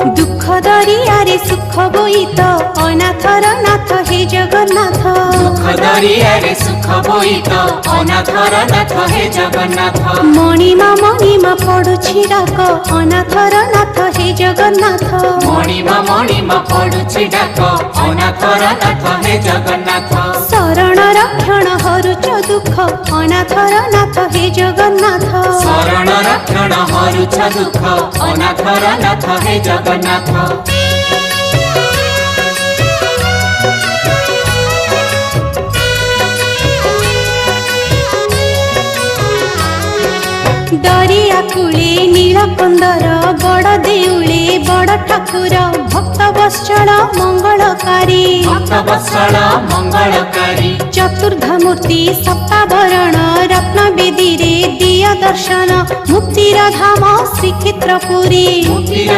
दुख दरियारे सुख बोईत अनाथर नाथ हे जगन्नाथ दुख दरियारे सुख बोईत अनाथर नाथ हे जगन्नाथ मणिमा पडुछि डाक अनाथर नाथ हे जगन्नाथ मणिमा पडुछि डाक अनाथर नाथ हे जगन्नाथ शरण रक्षण हरुच दुख अनाथर नाथ हे जगन्नाथ शरण रक्षण हरुछ दुख अनाथर नाथ हे जगन्नाथ दरिया कूले नीलकंदर बड़ देउले बड़ ठाकुर भक्त वत्सल मंगलकारी भक्तवत्सल मंगलकारी चतुर्धमूर्ति सप्ताभरण रत्न बेदी रे दिय दर्शन मुक्तिर धाम श्रीक्षेत्रपुरी मुक्तिर